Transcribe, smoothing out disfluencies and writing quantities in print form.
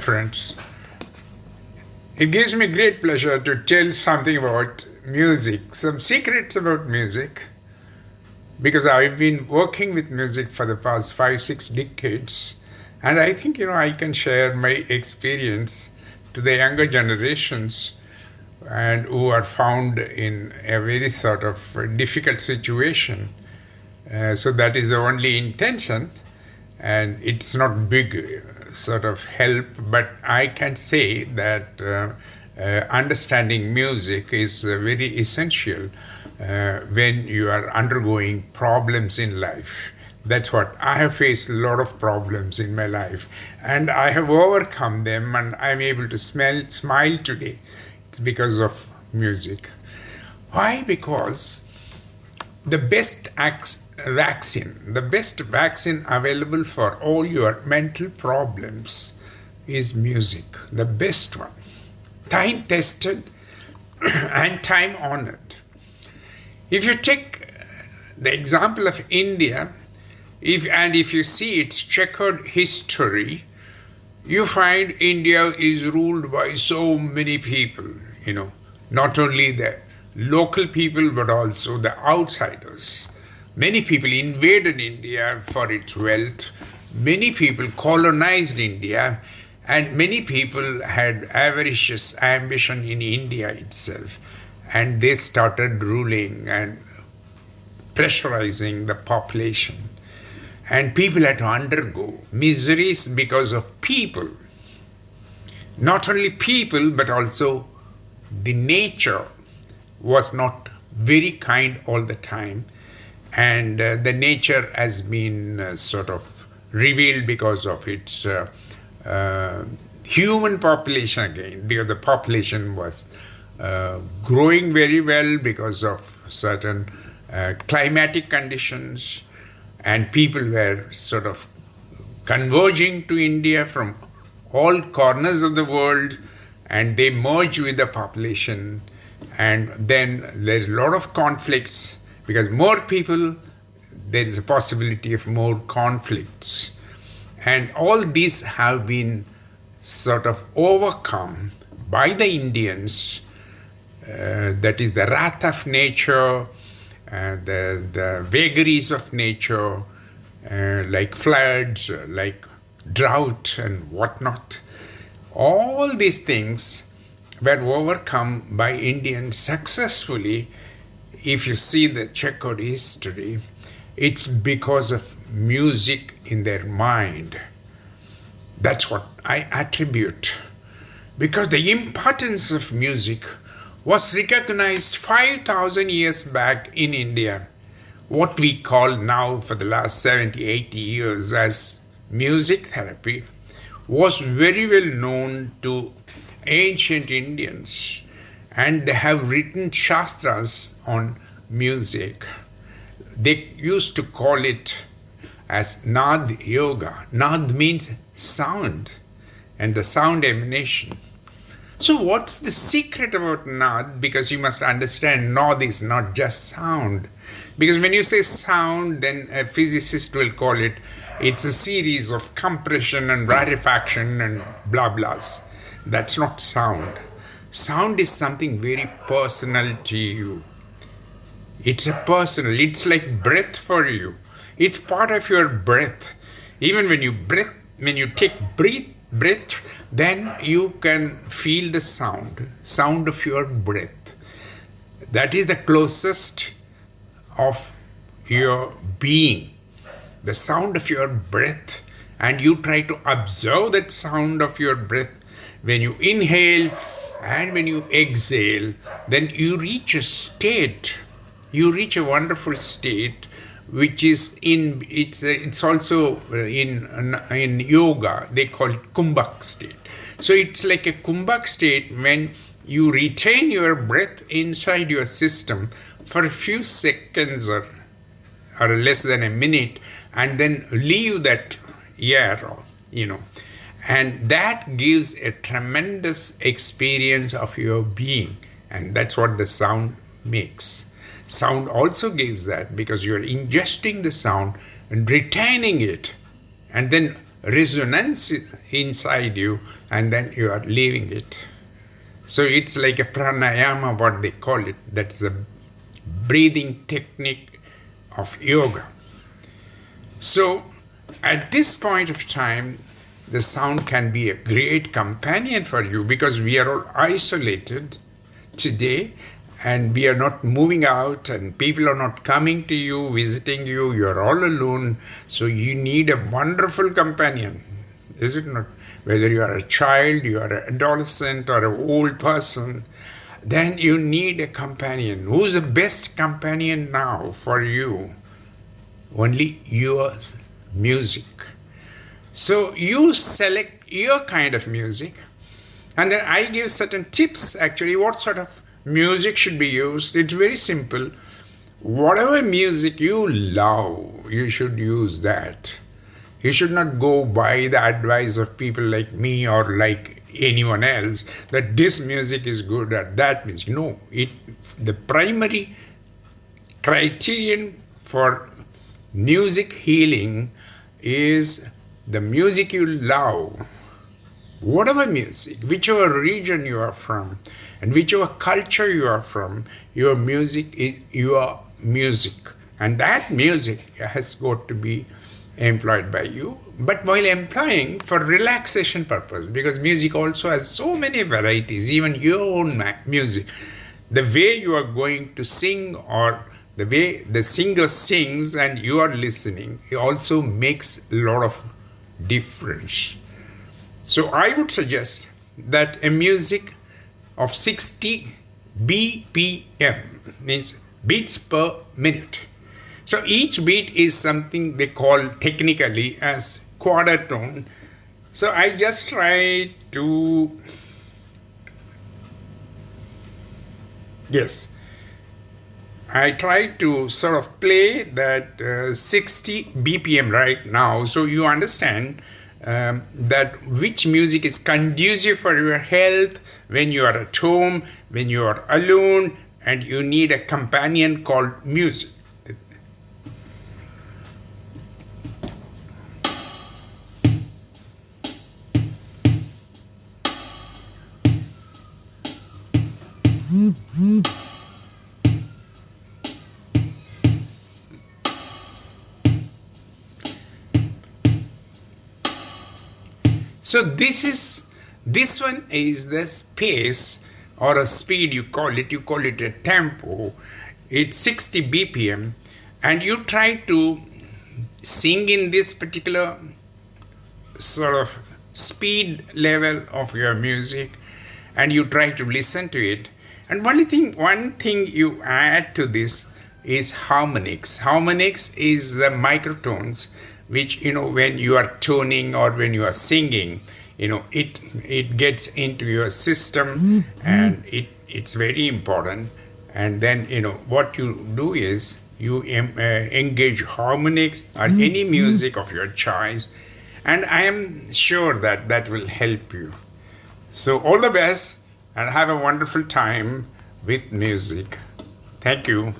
friends. It gives me great pleasure to tell something about music, some secrets about music, because I've been working with music for the past 5-6 decades, and I think I can share my experience to the younger generations and who are found in a very sort of difficult situation. So that is the only intention, and it's not big sort of help, but I can say that understanding music is very essential when you are undergoing problems in life. That's what I have faced, a lot of problems in my life, and I have overcome them, and I'm able to smile today. It's because of music. Why? Because the best vaccine available for all your mental problems is music. The best one. Time tested and time honored. If you take the example of India, if you see its checkered history, you find India is ruled by so many people, not only the local people but also the outsiders. Many people invaded India for its wealth. Many people colonized India, and many people had avaricious ambition in India itself. And they started ruling and pressurizing the population. And people had to undergo miseries because of people. Not only people, but also the nature was not very kind all the time. And the nature has been sort of revealed because of its human population again, because the population was growing very well because of certain climatic conditions, and people were sort of converging to India from all corners of the world, and they merged with the population, and then there's a lot of conflicts, because more people, there is a possibility of more conflicts. And all these have been sort of overcome by the Indians. That is the wrath of nature, the vagaries of nature, like floods, like drought and whatnot. All these things were overcome by Indians successfully. If you see the checkered history, it's because of music in their mind. That's what I attribute. Because the importance of music was recognized 5,000 years back in India. What we call now for the last 70-80 years as music therapy was very well known to ancient Indians. And they have written shastras on music. They used to call it as Nad Yoga. Nad means sound, and the sound emanation. So what's the secret about Nad? Because you must understand, Nad is not just sound. Because when you say sound, then a physicist will call it's a series of compression and rarefaction and blah blahs. That's not sound. Sound is something very personal to you. It's it's like breath for you. It's part of your breath. Even when you take breath, then you can feel the sound of your breath. That is the closest of your being, the sound of your breath. And you try to observe that sound of your breath when you inhale and when you exhale. Then you reach a wonderful state, which is it's also in yoga they call it kumbhak state. So it's like a kumbhak state when you retain your breath inside your system for a few seconds or less than a minute, and then leave that air, and that gives a tremendous experience of your being, and that's what the sound makes. Sound also gives that, because you're ingesting the sound and retaining it and then resonance inside you, and then you are leaving it. So it's like a pranayama, what they call it. That's the breathing technique of yoga. So at this point of time, the sound can be a great companion for you, because we are all isolated today and we are not moving out and people are not coming to you, visiting you. You are all alone. So you need a wonderful companion, is it not? Whether you are a child, you are an adolescent or an old person, then you need a companion. Who's the best companion now for you? Only your music. So you select your kind of music, and then I give certain tips actually what sort of music should be used. It's very simple. Whatever music you love, you should use that. You should not go by the advice of people like me or like anyone else that this music is good or that music. No, the primary criterion for music healing is the music you love. Whatever music, whichever region you are from, and whichever culture you are from, your music is your music. And that music has got to be employed by you, but while employing for relaxation purpose, because music also has so many varieties, even your own music. The way you are going to sing or the way the singer sings and you are listening, it also makes a lot of difference. So I would suggest that a music of 60 BPM, means beats per minute. So each beat is something they call technically as quarter tone. So I just try to, I try to sort of play that 60 BPM right now, so you understand that which music is conducive for your health when you are at home, when you are alone, and you need a companion called music. So this one is the pace or a speed, you call it a tempo. It's 60 BPM, and you try to sing in this particular sort of speed level of your music, and you try to listen to it. And one thing you add to this is harmonics. Harmonics is the microtones, which, when you are tuning or when you are singing, it gets into your system, and it's very important. And then, what you do is you engage harmonics or any music of your choice, and I am sure that will help you. So all the best, and have a wonderful time with music. Thank you.